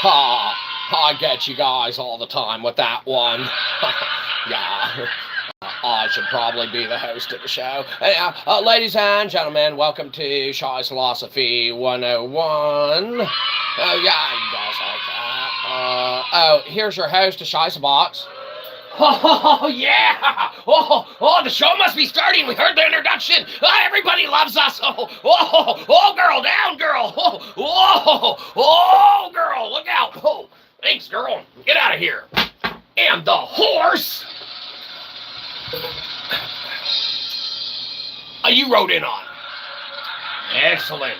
I get you guys all the time with that one. Yeah. I should probably be the host of the show. Ladies and gentlemen, welcome to Shyzalosophy 101. Oh, yeah, you guys like that. Here's your host of Shyzabox. Oh, yeah! Oh, the show must be starting. We heard the introduction. Everybody loves us. Oh, girl, down, girl. Oh, girl, look out. Oh, thanks, girl. Get out of here. And the horse. You wrote in on. Excellent.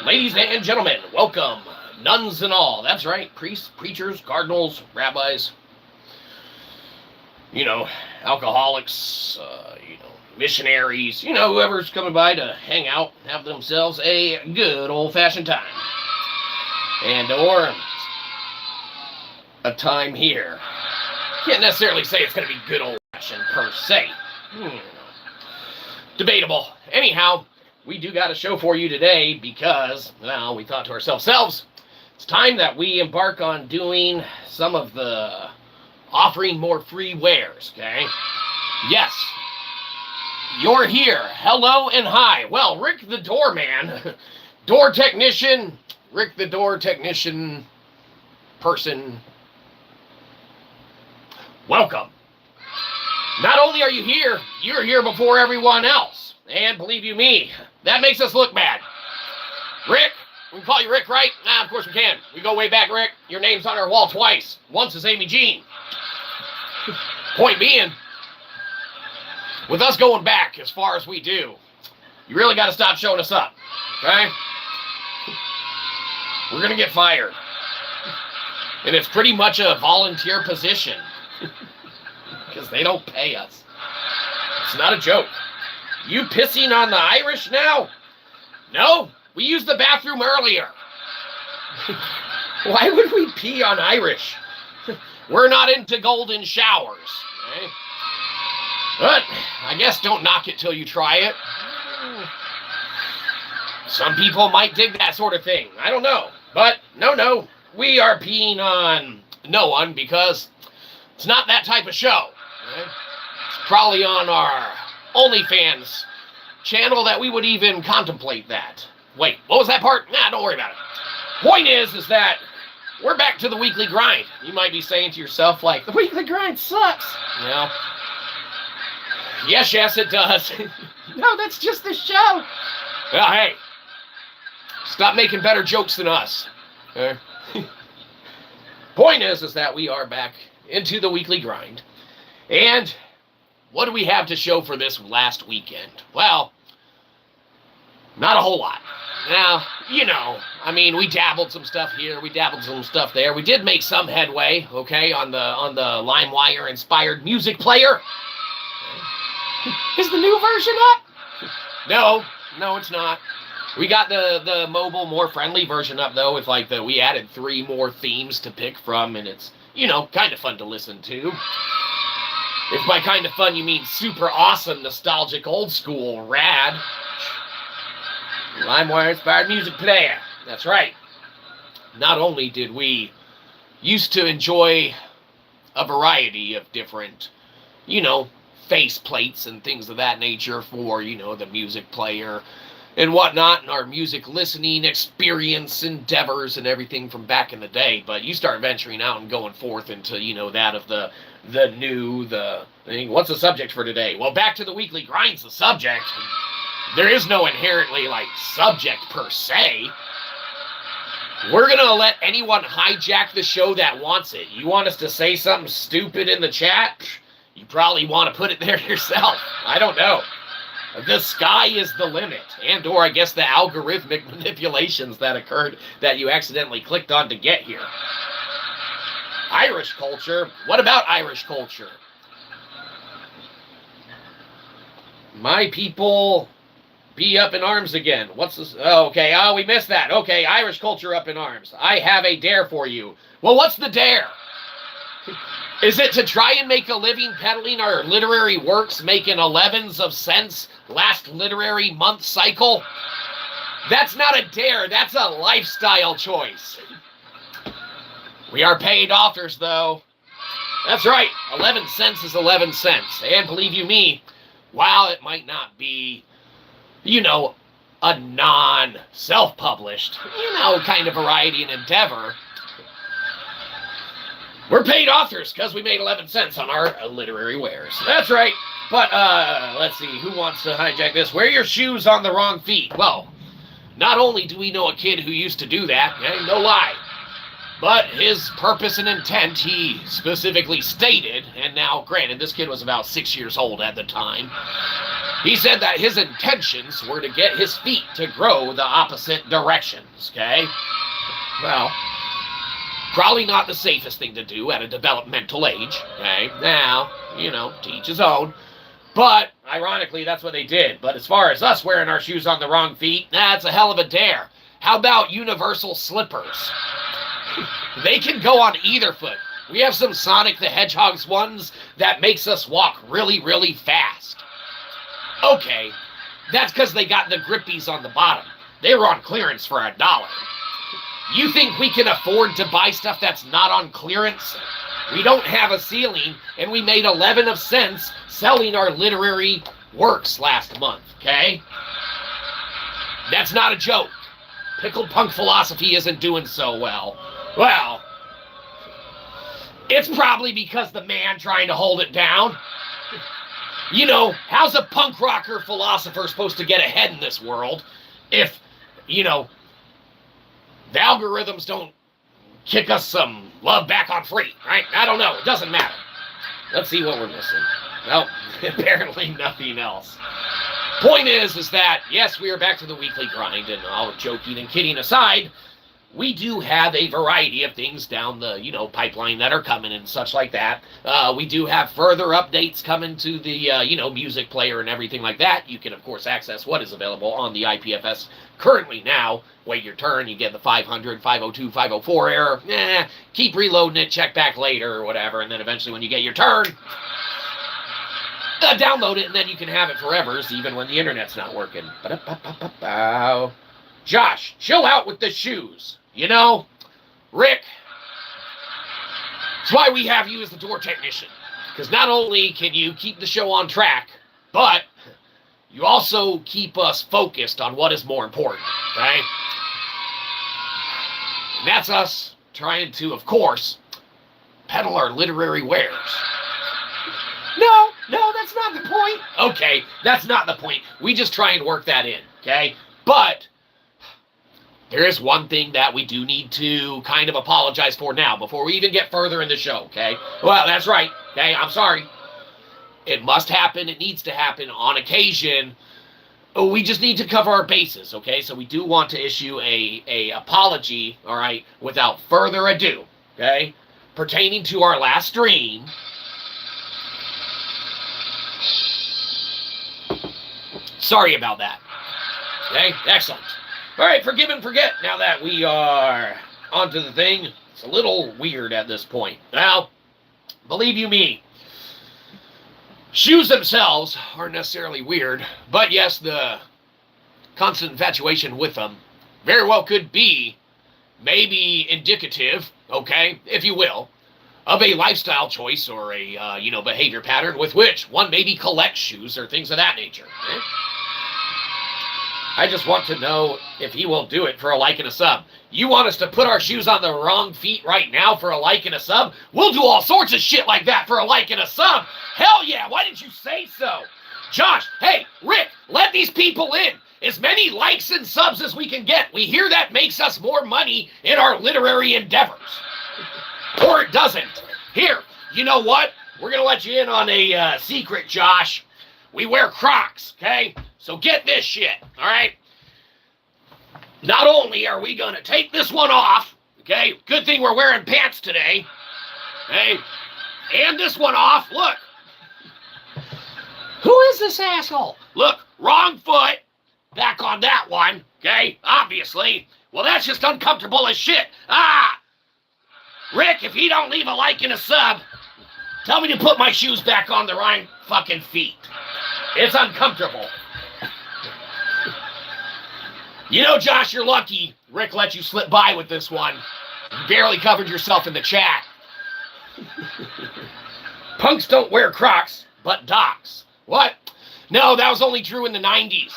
Ladies and gentlemen, welcome. Nuns and all. That's right. Priests, preachers, cardinals, rabbis. Alcoholics, missionaries, whoever's coming by to hang out, have themselves a good old-fashioned time. Or a time here. Can't necessarily say it's going to be good old-fashioned per se. Debatable. Anyhow, we do got a show for you today because, well, we thought to ourselves, it's time that we embark on doing some of the offering more free wares, okay? Yes. You're here. Hello and hi. Well, Rick the doorman, door technician, Rick the door technician person, welcome. Not only are you here, you're here before everyone else. And believe you me, that makes us look bad. Rick, we can call you Rick, right? Of course we can. We go way back, Rick. Your name's on our wall twice. Once is Amy Jean. Point being, with us going back as far as we do, you really got to stop showing us up, okay? We're going to get fired. And it's pretty much a volunteer position because they don't pay us. It's not a joke. You pissing on the Irish now? No, we used the bathroom earlier. Why would we pee on Irish? We're not into golden showers, okay? But I guess don't knock it till you try it. Some people might dig that sort of thing. I don't know. But no, we are peeing on no one because it's not that type of show. Okay? It's probably on our OnlyFans channel that we would even contemplate that. Wait, what was that part? Nah, don't worry about it. Point is that we're back to the weekly grind. You might be saying to yourself, like, the weekly grind sucks. Yes, it does. No, that's just the show. Well, hey, stop making better jokes than us. Okay? Point is that we are back into the weekly grind. And what do we have to show for this last weekend? Well, not a whole lot. Now, we dabbled some stuff here, we dabbled some stuff there. We did make some headway, okay, on the LimeWire inspired music player. Is the new version up? No, it's not. We got the mobile, more friendly version up though. With we added 3 more themes to pick from, and it's kind of fun to listen to. If by kind of fun you mean super awesome, nostalgic, old school, rad. LimeWire inspired music player. That's right. Not only did we used to enjoy a variety of different, face plates and things of that nature for, the music player and whatnot, and our music listening experience endeavors and everything from back in the day. But you start venturing out and going forth into, that of the new, what's the subject for today? Well, back to the weekly grind's the subject. There is no inherently, subject per se. We're going to let anyone hijack the show that wants it. You want us to say something stupid in the chat? You probably want to put it there yourself. I don't know. The sky is the limit. Or I guess the algorithmic manipulations that occurred that you accidentally clicked on to get here. Irish culture. What about Irish culture? My people be up in arms again. What's this? Oh, okay. Oh, we missed that. Okay, Irish culture up in arms. I have a dare for you. Well, what's the dare? Is it to try and make a living peddling our literary works, making 11s of cents last literary month cycle? That's not a dare. That's a lifestyle choice. We are paid authors, though. That's right, 11 cents is 11 cents. And believe you me, while it might not be, you know, a non-self-published, you know, kind of variety and endeavor, we're paid authors because we made 11 cents on our literary wares. That's right. But, let's see, who wants to hijack this? Wear your shoes on the wrong feet. Well, not only do we know a kid who used to do that, no lie, but his purpose and intent, he specifically stated, and now, granted, this kid was about 6 years old at the time, he said that his intentions were to get his feet to grow the opposite directions, okay? Well, probably not the safest thing to do at a developmental age, okay? Now, you know, to each his own. But, ironically, that's what they did. But as far as us wearing our shoes on the wrong feet, that's a hell of a dare. How about universal slippers? They can go on either foot. We have some Sonic the Hedgehog's ones that makes us walk really, really fast. Okay, that's because they got the grippies on the bottom. They were on clearance for $1. You think we can afford to buy stuff that's not on clearance? We don't have a ceiling, and we made 11 cents selling our literary works last month, okay? That's not a joke. Pickled punk philosophy isn't doing so well. Well, it's probably because the man trying to hold it down. You know, how's a punk rocker philosopher supposed to get ahead in this world if, you know, the algorithms don't kick us some love back on free, right? I don't know. It doesn't matter. Let's see what we're missing. Well, apparently nothing else. Point is that, yes, we are back to the weekly grind, and all joking and kidding aside, we do have a variety of things down the, you know, pipeline that are coming and such like that. We do have further updates coming to the, you know, music player and everything like that. You can, of course, access what is available on the ipfs currently now. Wait your turn, you get the 500, 502, 504 error. Keep reloading it, check back later or whatever, and then eventually when you get your turn, download it, and then you can have it forever, even when the internet's not working. Josh, chill out with the shoes. You know, Rick, that's why we have you as the door technician. Because not only can you keep the show on track, but you also keep us focused on what is more important, okay? And that's us trying to, of course, peddle our literary wares. No, that's not the point. Okay, that's not the point. We just try and work that in, okay? But there is one thing that we do need to kind of apologize for now before we even get further in the show, okay? Well, that's right, okay? I'm sorry. It must happen. It needs to happen on occasion. We just need to cover our bases, okay? So we do want to issue a apology, all right, without further ado, okay? Pertaining to our last stream. Sorry about that. Okay, excellent. All right, forgive and forget now that we are onto the thing. It's a little weird at this point. Now, believe you me, shoes themselves aren't necessarily weird, but yes, the constant infatuation with them very well could be maybe indicative, okay, if you will, of a lifestyle choice or a, you know, behavior pattern with which one maybe collects shoes or things of that nature. Okay? I just want to know if he will do it for a like and a sub. You want us to put our shoes on the wrong feet right now for a like and a sub? We'll do all sorts of shit like that for a like and a sub. Hell yeah, why didn't you say so? Josh, hey, Rick, let these people in. As many likes and subs as we can get. We hear that makes us more money in our literary endeavors. Or it doesn't. Here, you know what? We're going to let you in on a secret, Josh. We wear Crocs, okay? So get this shit, all right? Not only are we going to take this one off, okay? Good thing we're wearing pants today, okay? And this one off, look. Who is this asshole? Look, wrong foot, back on that one, okay? Obviously. Well, that's just uncomfortable as shit. Rick, if he don't leave a like and a sub, tell me to put my shoes back on the right fucking feet. It's uncomfortable. You know, Josh, you're lucky Rick let you slip by with this one. You barely covered yourself in the chat. Punks don't wear Crocs, but Docs. What? No, that was only true in the 90s.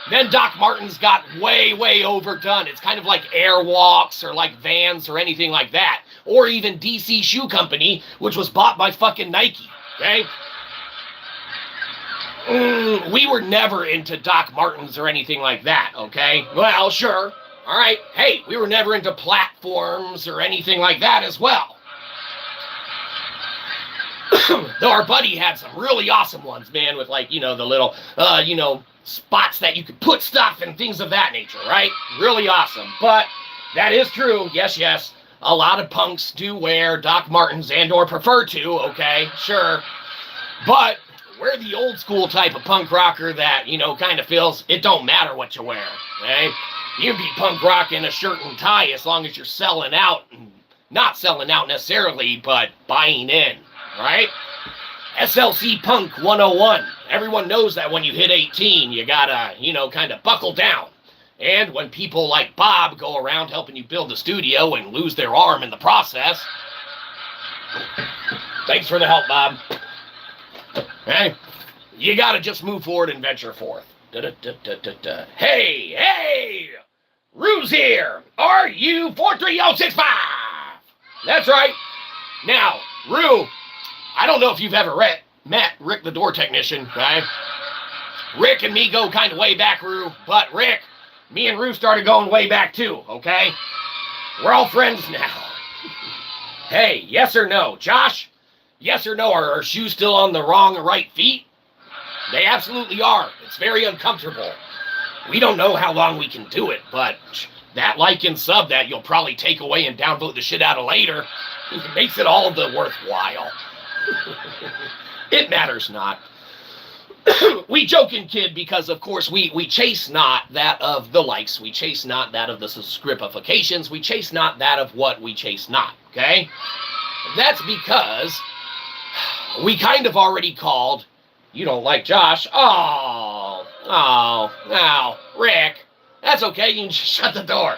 Then Doc Martens got way, way overdone. It's kind of like Airwalks or like Vans or anything like that. Or even DC Shoe Company, which was bought by fucking Nike, okay? We were never into Doc Martens or anything like that, okay? Well, sure. All right. Hey, we were never into platforms or anything like that as well. Though our buddy had some really awesome ones, man, with like, the little, spots that you could put stuff and things of that nature, right? Really awesome. But that is true. Yes, yes. A lot of punks do wear Doc Martens and or prefer to, okay? Sure. But we're the old school type of punk rocker that, kind of feels it don't matter what you wear, okay? You can be punk rock in a shirt and tie as long as you're selling out. Not selling out necessarily, but buying in, right? SLC Punk 101. Everyone knows that when you hit 18, you gotta, kind of buckle down. And when people like Bob go around helping you build the studio and lose their arm in the process. Thanks for the help, Bob. Okay? You gotta just move forward and venture forth. Hey! Rue's here! RU 43065! That's right. Now, Rue, I don't know if you've ever met Rick the door technician, okay? Rick and me go kind of way back, Rue, but Rick, me and Rue started going way back too, okay? We're all friends now. Hey, yes or no? Josh, yes or no, are our shoes still on the wrong or right feet? They absolutely are. It's very uncomfortable. We don't know how long we can do it, but that like and sub that you'll probably take away and downvote the shit out of later makes it all the worthwhile. It matters not. We joking, kid, because of course we chase not that of the likes, we chase not that of the subscribifications, we chase not that of what we chase not, okay? That's because we kind of already called, you don't like Josh, Rick, that's okay, you can just shut the door.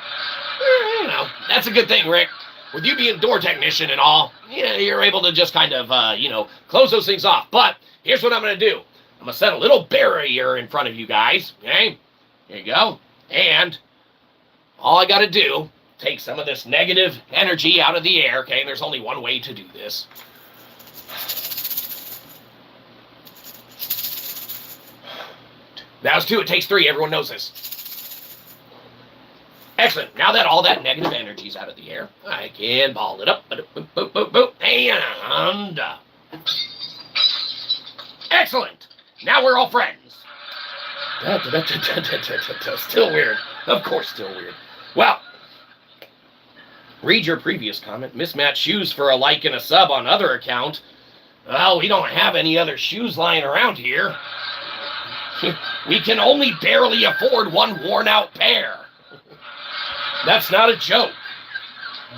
That's a good thing, Rick. With you being door technician and all, you're able to just kind of, close those things off. But here's what I'm going to do. I'm going to set a little barrier in front of you guys, okay? Here you go. And all I got to do, take some of this negative energy out of the air, okay? And there's only one way to do this. That was 2, it takes 3. Everyone knows this. Excellent. Now that all that negative energy is out of the air, I can ball it up. And excellent. Now we're all friends. Still weird. Of course, still weird. Well, read your previous comment. Mismatched shoes for a like and a sub on other account. Well, we don't have any other shoes lying around here. We can only barely afford one worn-out pair. That's not a joke.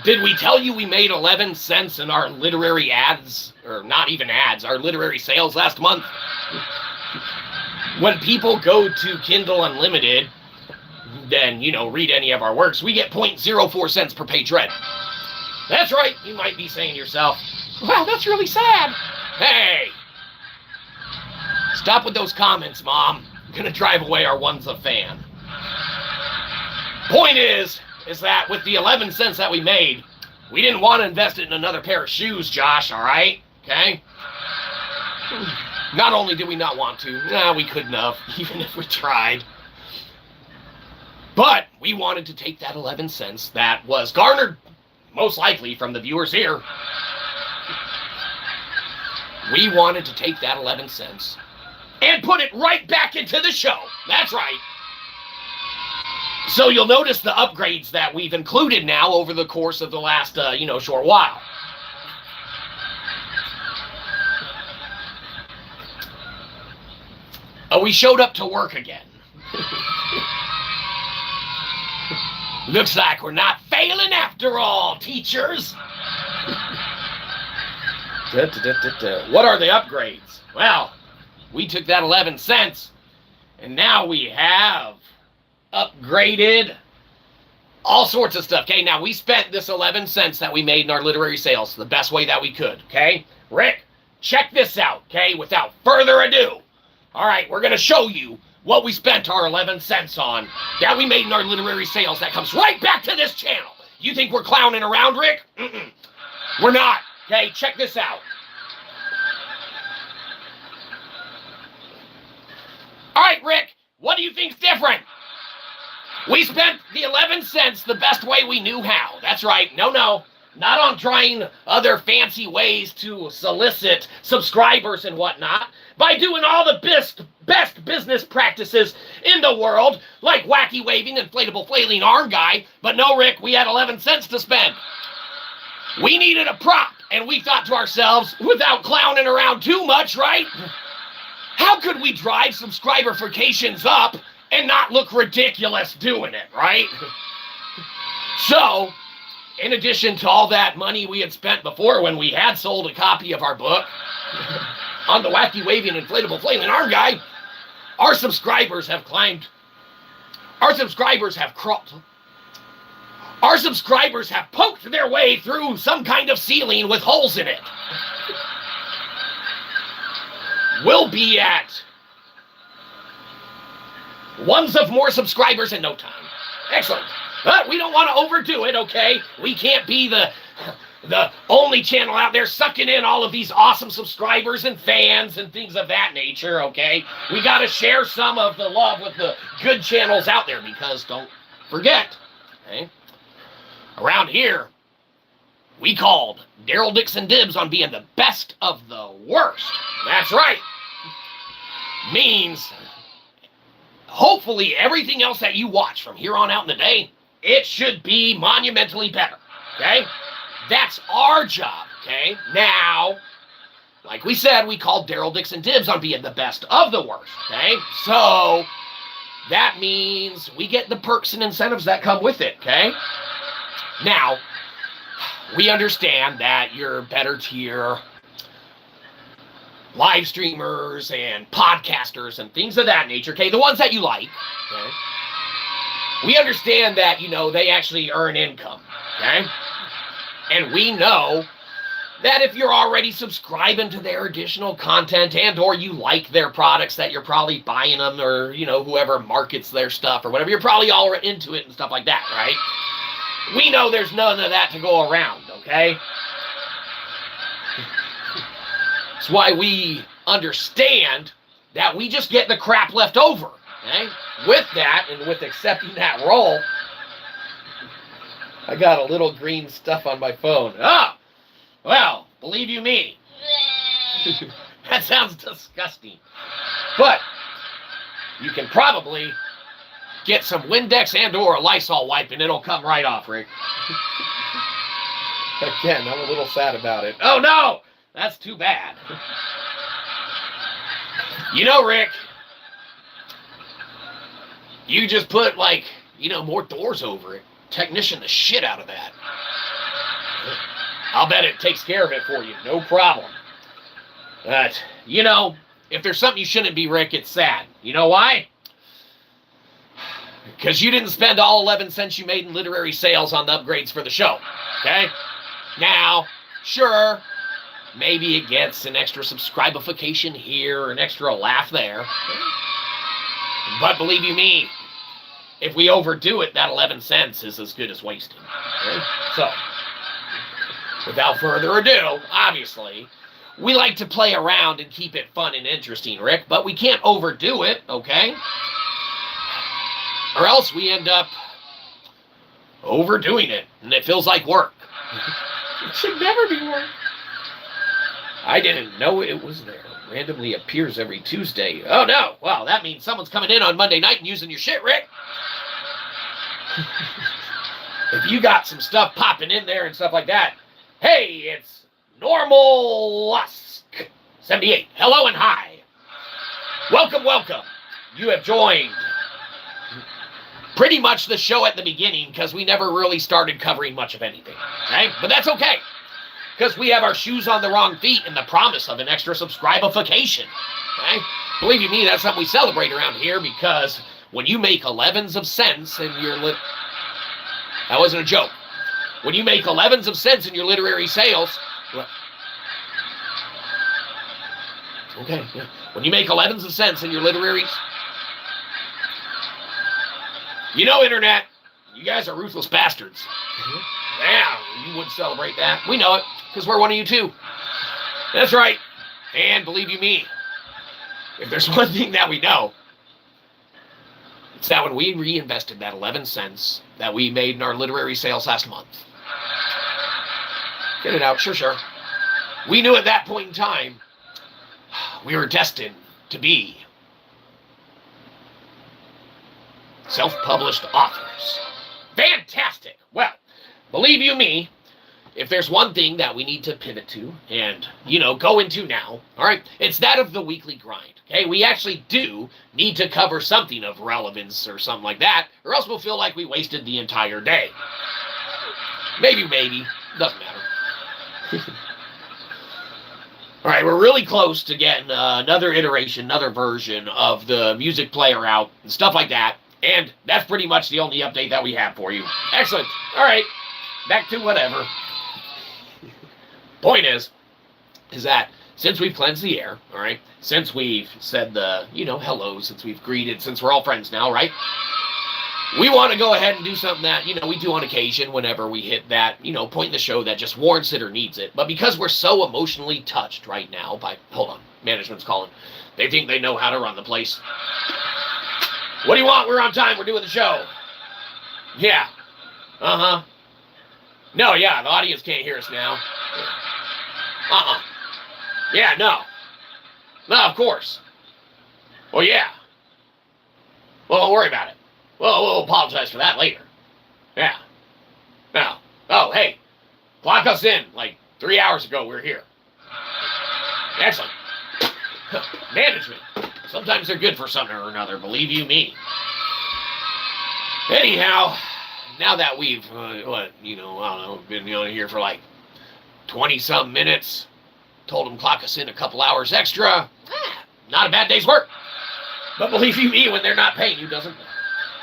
Did we tell you we made 11 cents in our literary ads, or not even ads, our literary sales last month? When people go to Kindle Unlimited, then, read any of our works, we get 0.04 cents per page read. That's right, you might be saying to yourself, wow, that's really sad. Hey! Stop with those comments, Mom. I'm gonna drive away our one's a fan. Point is that with the 11 cents that we made, we didn't want to invest it in another pair of shoes, Josh, all right? Okay? Not only did we not want to, we couldn't have, even if we tried. But we wanted to take that 11 cents that was garnered, most likely, from the viewers here. We wanted to take that 11 cents and put it right back into the show. That's right. So you'll notice the upgrades that we've included now over the course of the last, short while. We showed up to work again. Looks like we're not failing after all, teachers. What are the upgrades? Well, we took that 11 cents, and now we have upgraded all sorts of stuff. Okay, now we spent this 11 cents that we made in our literary sales the best way that we could. Okay, Rick, check this out. Okay, without further ado. All right, we're going to show you what we spent our 11 cents on that we made in our literary sales that comes right back to this channel. You think we're clowning around, Rick? We're not. Okay, check this out. All right, Rick, what do you think's different? We spent the 11 cents the best way we knew how. That's right. No, not on trying other fancy ways to solicit subscribers and whatnot. By doing all the best business practices in the world, like wacky waving, inflatable flailing arm guy. But no, Rick, we had 11 cents to spend. We needed a prop, and we thought to ourselves, without clowning around too much, right? How could we drive subscriberifications up and not look ridiculous doing it, right? So, in addition to all that money we had spent before when we had sold a copy of our book on the wacky waving inflatable flailing arm guy, our subscribers have climbed. Our subscribers have crawled. Our subscribers have poked their way through some kind of ceiling with holes in it. We'll be at ones of more subscribers in no time. Excellent. But we don't want to overdo it, okay? We can't be the only channel out there sucking in all of these awesome subscribers and fans and things of that nature, okay? We got to share some of the love with the good channels out there because don't forget, okay? Around here, we called Daryl Dixon dibs on being the best of the worst. That's right. Means hopefully everything else that you watch from here on out in the day, it should be monumentally better, okay? That's our job, okay? Now, like we said, we called Daryl Dixon dibs on being the best of the worst, okay? So, that means we get the perks and incentives that come with it, okay? Now, we understand that your better tier live streamers and podcasters and things of that nature, okay, the ones that you like, okay, we understand that, you know, they actually earn income, okay, and we know that if you're already subscribing to their additional content and or you like their products, that you're probably buying them, or, you know, whoever markets their stuff or whatever, you're probably all into it and stuff like that, right? We know there's none of that to go around, okay? That's why we understand that we just get the crap left over, okay? With that, and with accepting that role, I got a little green stuff on my phone. Ah! Well, believe you me, that sounds disgusting. But you can probably get some Windex and or a Lysol wipe and it'll come right off, Rick. Again, I'm a little sad about it. Oh no! That's too bad. You know, Rick, you just put, like, you know, more doors over it. Technician the shit out of that. I'll bet it takes care of it for you. No problem. But, you know, if there's something you shouldn't be, Rick, it's sad. You know why? Because you didn't spend all 11 cents you made in literary sales on the upgrades for the show. Okay? Now, sure, maybe it gets an extra subscribification here, an extra laugh there. But believe you me, if we overdo it, that 11 cents is as good as wasted. Okay? So, without further ado, obviously, we like to play around and keep it fun and interesting, Rick, but we can't overdo it, okay? Or else we end up overdoing it, and it feels like work. It should never be work. I didn't know it was there. Randomly appears every Tuesday. Oh no! Well, that means someone's coming in on Monday night and using your shit, Rick. If you got some stuff popping in there and stuff like that, hey, it's Normal Lusk 78. Hello and hi. Welcome, welcome. You have joined pretty much the show at the beginning because we never really started covering much of anything. Okay? But that's okay. Because we have our shoes on the wrong feet and the promise of an extra subscribification. Okay? Believe you me, that's something we celebrate around here because when you make 11s of cents and you're That wasn't a joke. When you make 11s of cents in your literary sales, okay, yeah. When you make 11s of cents in your literary, you know, Internet, you guys are ruthless bastards. Yeah, you wouldn't celebrate that. We know it, because we're one of you too. That's right. And believe you me, if there's one thing that we know, it's that when we reinvested that 11 cents that we made in our literary sales last month. Get it out, sure. We knew at that point in time, we were destined to be self-published authors. Fantastic. Well, believe you me, if there's one thing that we need to pivot to and, go into now, all right, it's that of the weekly grind. Okay, we actually do need to cover something of relevance or something like that, or else we'll feel like we wasted the entire day. Maybe, doesn't matter. All right, we're really close to getting another iteration, another version of the music player out and stuff like that, and that's pretty much the only update that we have for you. Excellent. All right, back to whatever. Point is that since we've cleansed the air, all right, since we've said the, hello, since we've greeted, since we're all friends now, right, we want to go ahead and do something that, we do on occasion whenever we hit that, point in the show that just warrants it or needs it. But because we're so emotionally touched right now by, hold on, management's calling. They think they know how to run the place. What do you want? We're on time. We're doing the show. Yeah. Uh-huh. No, yeah, the audience can't hear us now. Yeah, no. No, of course. Well, yeah. Well, don't worry about it. Well, we'll apologize for that later. Yeah. No. Oh, hey. Clock us in. Like 3 hours ago, we were here. Excellent. Management. Sometimes they're good for something or another, believe you me. Anyhow, now that we've, been here for like 20-some minutes, told them clock us in a couple hours extra, not a bad day's work. But believe you me, when they're not paying you, doesn't.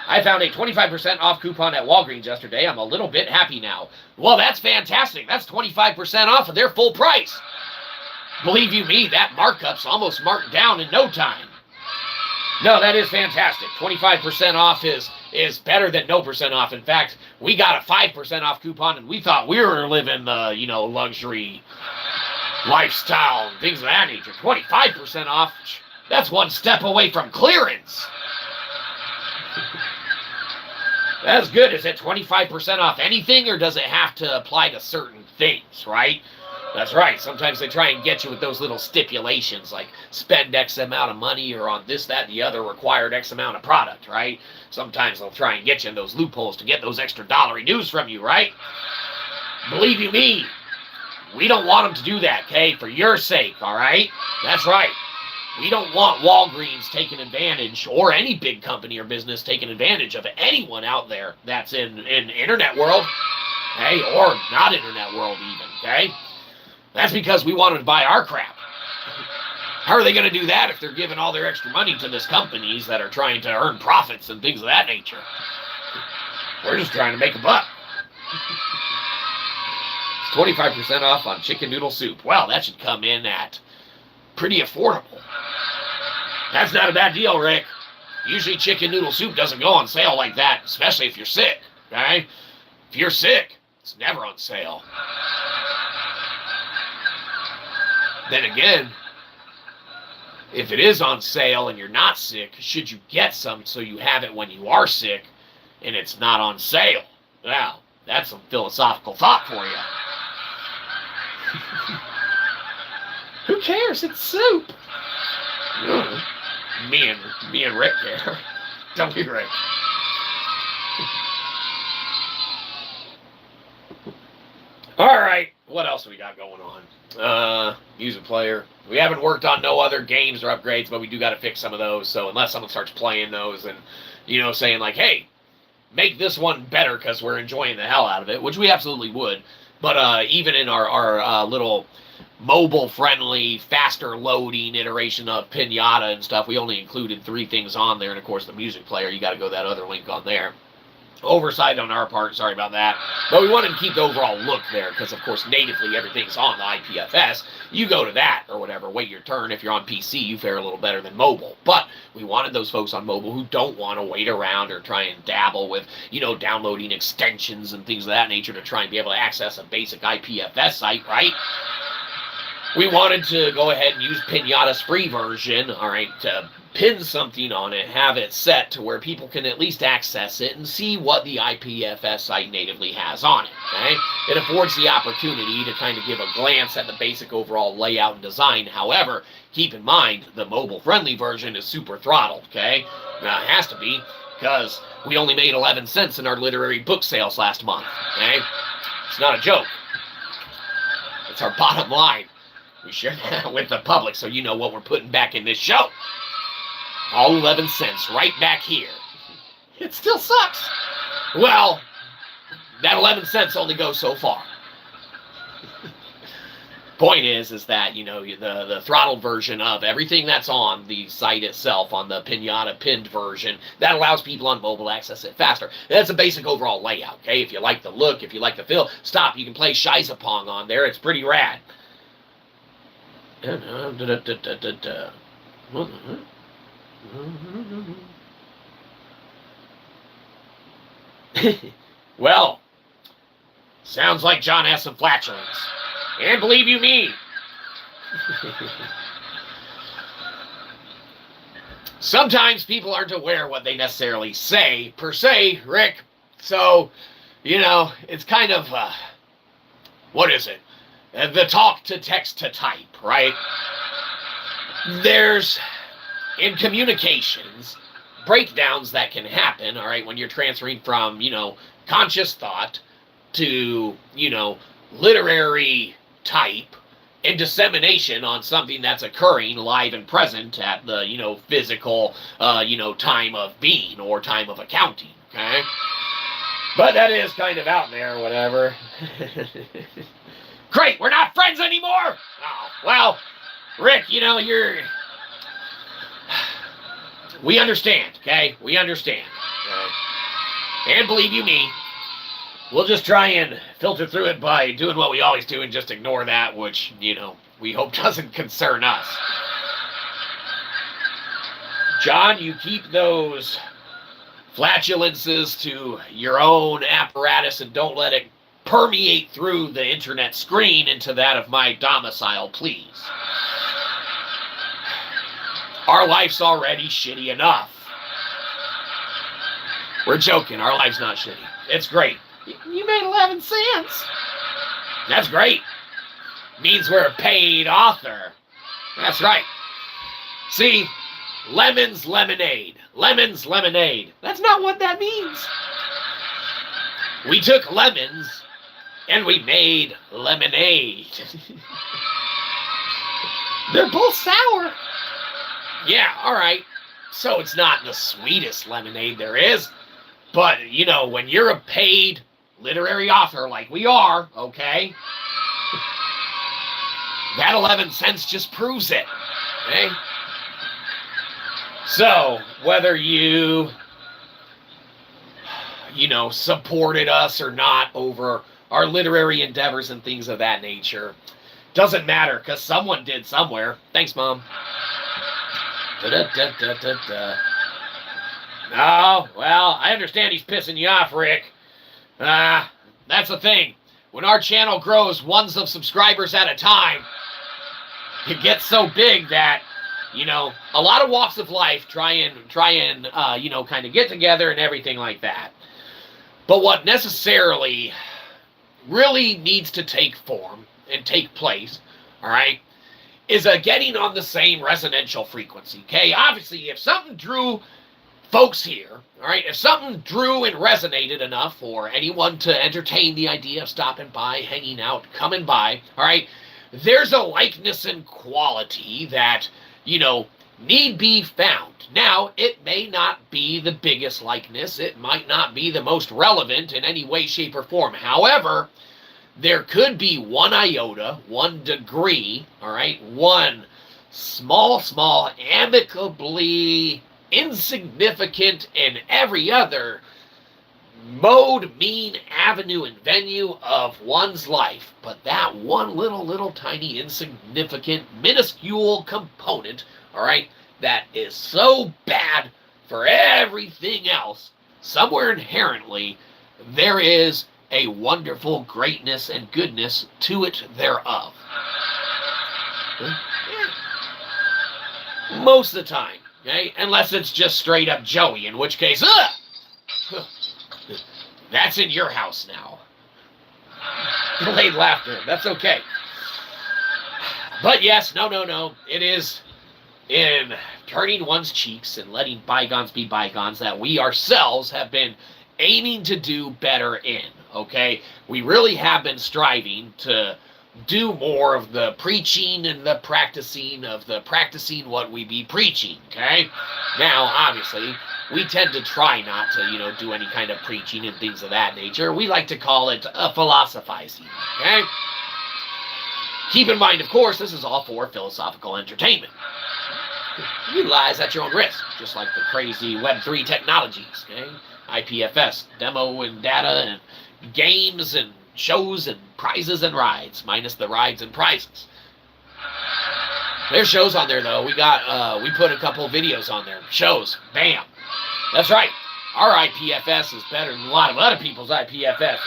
I found a 25% off coupon at Walgreens yesterday. I'm a little bit happy now. Well, that's fantastic. That's 25% off of their full price. Believe you me, that markup's almost marked down in no time. No, that is fantastic. 25% off is better than no percent off. In fact, we got a 5% off coupon, and we thought we were living the, luxury lifestyle and things of that nature. 25% off, that's one step away from clearance. That's good. Is it 25% off anything, or does it have to apply to certain things, right? That's right. Sometimes they try and get you with those little stipulations, like spend X amount of money or on this, that, and the other required X amount of product, right? Sometimes they'll try and get you in those loopholes to get those extra dollary dues from you, right? Believe you me, we don't want them to do that, okay? For your sake, all right? That's right. We don't want Walgreens taking advantage, or any big company or business taking advantage of anyone out there that's in internet world, okay? Or not internet world even, okay? That's because we wanted to buy our crap. How are they going to do that if they're giving all their extra money to these companies that are trying to earn profits and things of that nature? We're just trying to make a buck. It's 25% off on chicken noodle soup. Well, that should come in at pretty affordable. That's not a bad deal, Rick. Usually chicken noodle soup doesn't go on sale like that, especially if you're sick, okay? If you're sick, it's never on sale. Then again, if it is on sale and you're not sick, should you get some so you have it when you are sick and it's not on sale? Wow, that's some philosophical thought for you. Who cares? It's soup. Me and Rick care. Don't be Rick. All right, what else we got going on? Music player. We haven't worked on no other games or upgrades, but we do got to fix some of those. So unless someone starts playing those and, saying like, hey, make this one better because we're enjoying the hell out of it, which we absolutely would. But even in our little mobile-friendly, faster loading iteration of Pinata and stuff, we only included 3 things on there. And, of course, the music player, you got to go that other link on there. Oversight on our part, sorry about that. But we wanted to keep the overall look there because, of course, natively everything's on the ipfs. You go to that or whatever, wait your turn. If you're on PC, you fare a little better than mobile. But we wanted those folks on mobile who don't want to wait around or try and dabble with, downloading extensions and things of that nature to try and be able to access a basic ipfs site, right? We wanted to go ahead and use Pinata's free version, all right, to pin something on it, have it set to where people can at least access it and see what the ipfs site natively has on it, okay? It affords the opportunity to kind of give a glance at the basic overall layout and design. However, keep in mind, the mobile-friendly version is super throttled, okay? Now, it has to be, because we only made 11 cents in our literary book sales last month, okay? It's not a joke. It's our bottom line. We share that with the public so you know what we're putting back in this show. All 11 cents right back here. It still sucks. Well, that 11 cents only goes so far. Point is that, the throttled version of everything that's on the site itself, on the Pinata pinned version, that allows people on mobile to access it faster. That's a basic overall layout, okay? If you like the look, if you like the feel, stop. You can play Shyzapong on there. It's pretty rad. Well, sounds like John has some flatulence. And believe you me. Sometimes people aren't aware what they necessarily say, per se, Rick. So, it's kind of, what is it? The talk to text to type, right? There's, in communications, breakdowns that can happen, all right, when you're transferring from, conscious thought to, literary type and dissemination on something that's occurring live and present at the, physical, time of being or time of accounting, okay? But that is kind of out there, whatever. Great, we're not friends anymore? Oh, well, Rick, we understand, okay? We understand. And believe you me, we'll just try and filter through it by doing what we always do and just ignore that, which, we hope doesn't concern us. John, you keep those flatulences to your own apparatus and don't let it permeate through the internet screen into that of my domicile, please. Our life's already shitty enough. We're joking. Our life's not shitty. It's great. You made 11 cents. That's great. Means we're a paid author. That's right. See, lemons, lemonade. Lemons, lemonade. That's not what that means. We took lemons and we made lemonade. They're both sour. Yeah, all right. So it's not the sweetest lemonade there is. But, when you're a paid literary author like we are, okay, that 11 cents just proves it, okay? So, whether you, supported us or not over our literary endeavors and things of that nature, doesn't matter, because someone did somewhere. Thanks, Mom. Oh, well, I understand he's pissing you off, Rick. That's the thing. When our channel grows ones of subscribers at a time, it gets so big that, a lot of walks of life try and kind of get together and everything like that. But what necessarily really needs to take form and take place, all right, is a getting on the same resonantial frequency, okay? Obviously, if something drew folks here, all right, if something drew and resonated enough for anyone to entertain the idea of stopping by, hanging out, coming by, all right, there's a likeness and quality that, need be found. Now, it may not be the biggest likeness. It might not be the most relevant in any way, shape, or form. However, there could be one iota, 1 degree, all right, one small, amicably insignificant and every other mode, mean, avenue, and venue of one's life. But that one little tiny, insignificant, minuscule component, all right, that is so bad for everything else, somewhere inherently, there is a wonderful greatness and goodness to it thereof. Most of the time, okay? Unless it's just straight up Joey, in which case, that's in your house now. Delayed laughter, that's okay. But yes, no, it is in turning one's cheeks and letting bygones be bygones that we ourselves have been aiming to do better in, okay? We really have been striving to do more of the preaching and the practicing of the practicing what we be preaching, okay? Now, obviously, we tend to try not to, do any kind of preaching and things of that nature. We like to call it philosophizing, okay? Keep in mind, of course, this is all for philosophical entertainment. Utilize at your own risk, just like the crazy Web3 technologies, okay? ipfs, demo and data and games and shows and prizes and rides, minus the rides and prizes. There's shows on there, though. We put a couple videos on there. Shows. Bam. That's right. Our IPFS is better than a lot of other people's IPFS.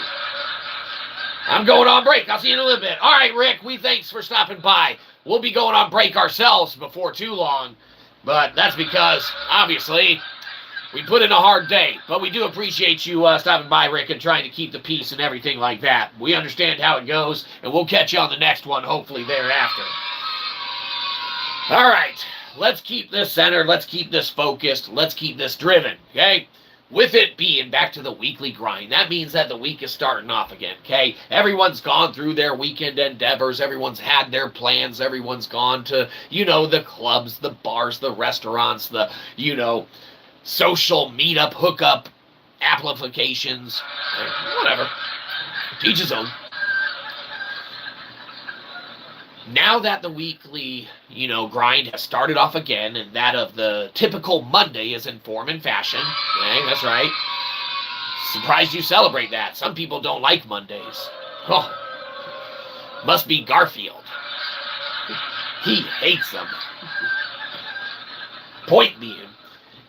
I'm going on break. I'll see you in a little bit. All right, Rick, thanks for stopping by. We'll be going on break ourselves before too long, but that's because, obviously, we put in a hard day. But we do appreciate you stopping by, Rick, and trying to keep the peace and everything like that. We understand how it goes, and we'll catch you on the next one, hopefully thereafter. All right, let's keep this centered. Let's keep this focused. Let's keep this driven, okay? With it being back to the weekly grind, that means that the week is starting off again, okay? Everyone's gone through their weekend endeavors. Everyone's had their plans. Everyone's gone to, the clubs, the bars, the restaurants, the, social meetup, hookup, applications, whatever. To each his own. Now that the weekly, grind has started off again, and that of the typical Monday is in form and fashion, okay, that's right. Surprised you celebrate that. Some people don't like Mondays. Oh, must be Garfield. He hates them. Point being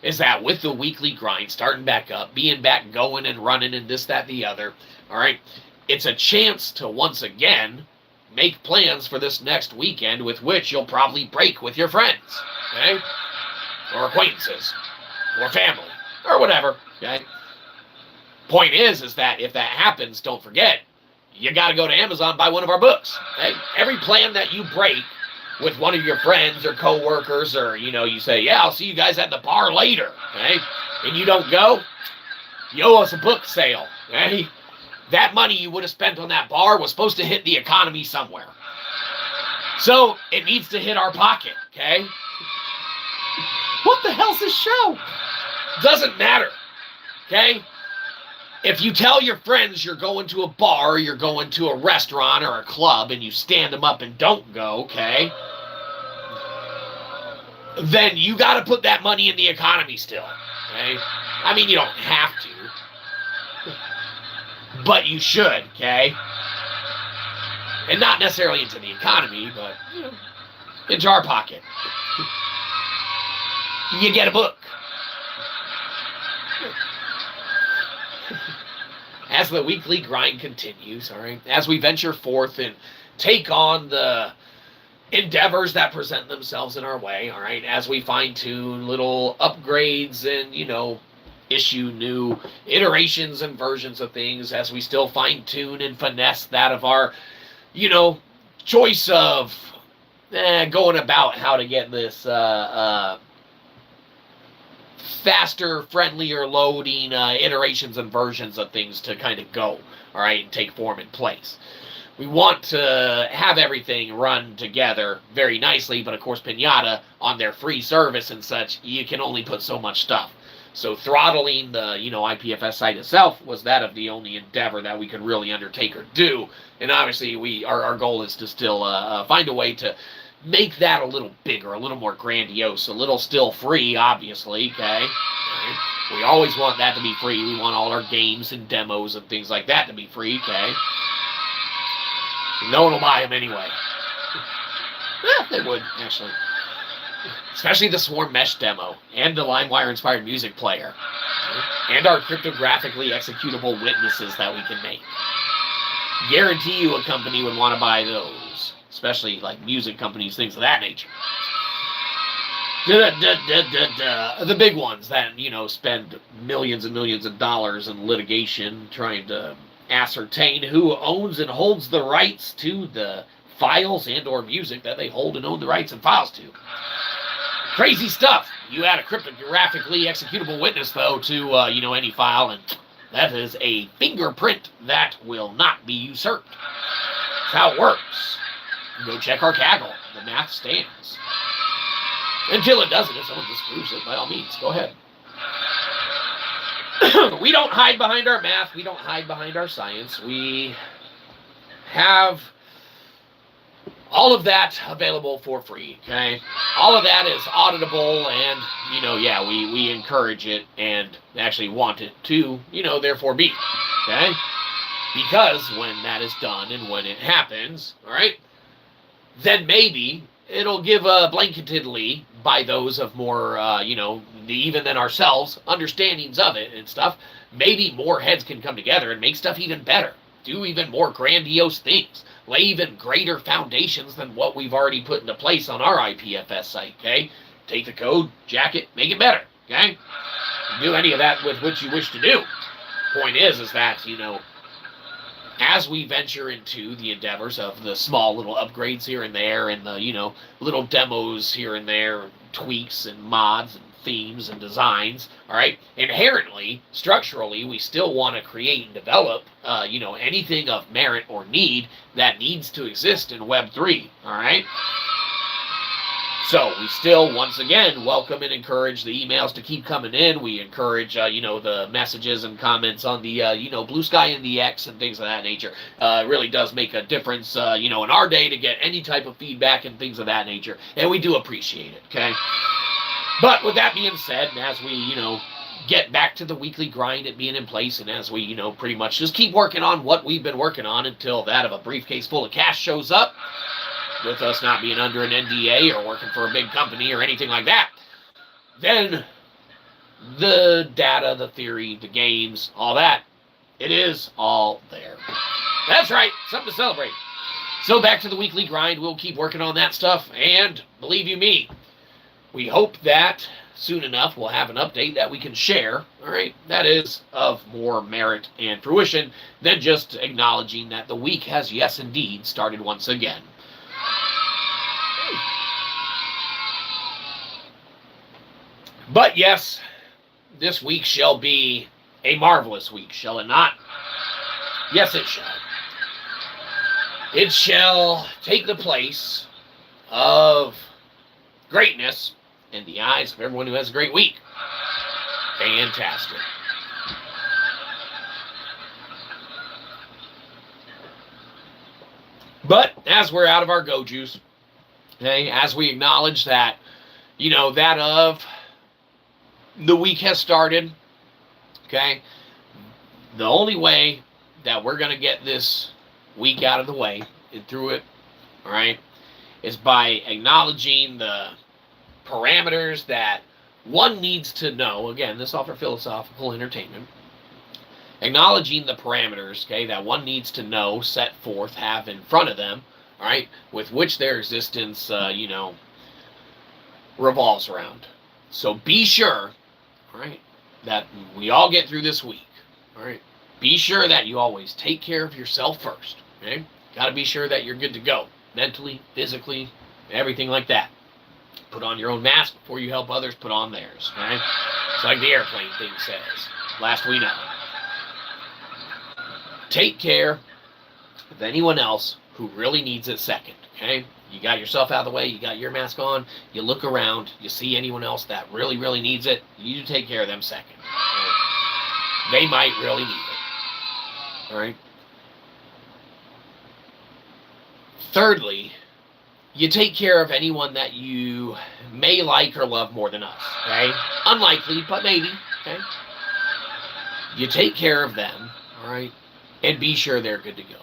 is that with the weekly grind starting back up, being back going and running and this, that, the other, all right, it's a chance to once again make plans for this next weekend with which you'll probably break with your friends, okay? Or acquaintances, or family, or whatever, okay? Point is that if that happens, don't forget, you got to go to Amazon, buy one of our books, okay? Every plan that you break with one of your friends or coworkers, or, you say, yeah, I'll see you guys at the bar later, okay? And you don't go, you owe us a book sale, okay? That money you would have spent on that bar was supposed to hit the economy somewhere. So, it needs to hit our pocket, okay? What the hell's this show? Doesn't matter, okay? If you tell your friends you're going to a bar, or you're going to a restaurant or a club, and you stand them up and don't go, okay? Then you got to put that money in the economy still, okay? I mean, you don't have to. But you should, okay? And not necessarily into the economy, but, into our pocket. You get a book. As the weekly grind continues, all right, as we venture forth and take on the endeavors that present themselves in our way, all right, as we fine-tune little upgrades and, issue new iterations and versions of things, as we still fine-tune and finesse that of our, choice of going about how to get this faster, friendlier loading iterations and versions of things to kind of go, all right, and take form and place. We want to have everything run together very nicely, but of course Pinata, on their free service and such, you can only put so much stuff. So throttling the, IPFS site itself was that of the only endeavor that we could really undertake or do. And obviously our goal is to still find a way to make that a little bigger, a little more grandiose, a little still free, obviously, okay? We always want that to be free. We want all our games and demos and things like that to be free, okay? No one will buy them anyway. They would, actually. Especially the Swarm Mesh demo, and the LimeWire-inspired music player, and our cryptographically executable witnesses that we can make. Guarantee you a company would want to buy those, especially like music companies, things of that nature. The big ones that, you know, spend millions and millions of dollars in litigation trying to ascertain who owns and holds the rights to the files and or music that they hold and own the rights and files to. Crazy stuff. You add a cryptographically executable witness, though, to, you know, any file, and that is a fingerprint that will not be usurped. That's how it works. Go check our Kaggle. The math stands. Until it doesn't, if someone disproves it, by all means, go ahead. We don't hide behind our math. We don't hide behind our science. We have all of that available for free, okay? All of that is auditable, and, you know, yeah, we encourage it and actually want it to, you know, therefore be, okay? Because when that is done and when it happens, all right, then maybe it'll give blanketedly, by those of more, you know, even than ourselves, understandings of it and stuff, maybe more heads can come together and make stuff even better, do even more grandiose things, lay even greater foundations than what we've already put into place on our ipfs site, okay? Take the code, jack it, make it better, okay? Do any of that with what you wish to do. Point is that, you know, as we venture into the endeavors of the small little upgrades here and there, and the, you know, little demos here and there, tweaks and mods and themes and designs, all right, inherently, structurally, we still want to create and develop, you know, anything of merit or need that needs to exist in Web3, all right? So we still, once again, welcome and encourage the emails to keep coming in. We encourage, you know, the messages and comments on the, you know, Bluesky and the X and things of that nature. It really does make a difference, you know, in our day to get any type of feedback and things of that nature. And we do appreciate it, okay? But with that being said, and as we, you know, get back to the weekly grind at being in place, and as we, you know, pretty much just keep working on what we've been working on until that of a briefcase full of cash shows up, with us not being under an NDA or working for a big company or anything like that, then the data, the theory, the games, all that, it is all there. That's right, something to celebrate. So back to the weekly grind, we'll keep working on that stuff, and believe you me, we hope that soon enough we'll have an update that we can share, all right, that is of more merit and fruition than just acknowledging that the week has, yes indeed, started once again. But yes, this week shall be a marvelous week, shall it not? Yes, it shall. It shall take the place of greatness in the eyes of everyone who has a great week. Fantastic. But as we're out of our go juice, okay, as we acknowledge that, you know, that of the week has started, okay, the only way that we're going to get this week out of the way and through it, all right, is by acknowledging the parameters that one needs to know. Again, this is all for philosophical entertainment. Acknowledging the parameters, okay, that one needs to know, set forth, have in front of them, all right, with which their existence, you know, revolves around. So be sure, all right, that we all get through this week, all right. Be sure that you always take care of yourself first, okay? Got to be sure that you're good to go, mentally, physically, everything like that. Put on your own mask before you help others put on theirs, all right? It's like the airplane thing says, last we know. Take care of anyone else who really needs it second, okay? You got yourself out of the way, you got your mask on, you look around, you see anyone else that really, really needs it, you take care of them second. Right? They might really need it. All right? Thirdly, you take care of anyone that you may like or love more than us, okay? Unlikely, but maybe, okay? You take care of them, all right? And be sure they're good to go.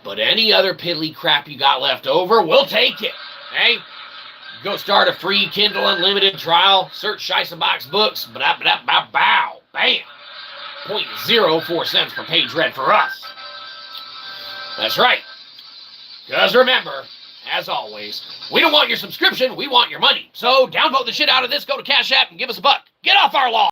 But any other piddly crap you got left over, we'll take it, okay? Go start a free Kindle Unlimited trial, search Shyzabox books, bow, bam! 0.04 cents per page read for us. That's right. Because remember, as always, we don't want your subscription, we want your money. So downvote the shit out of this, go to Cashapp and give us a buck. Get off our lawn!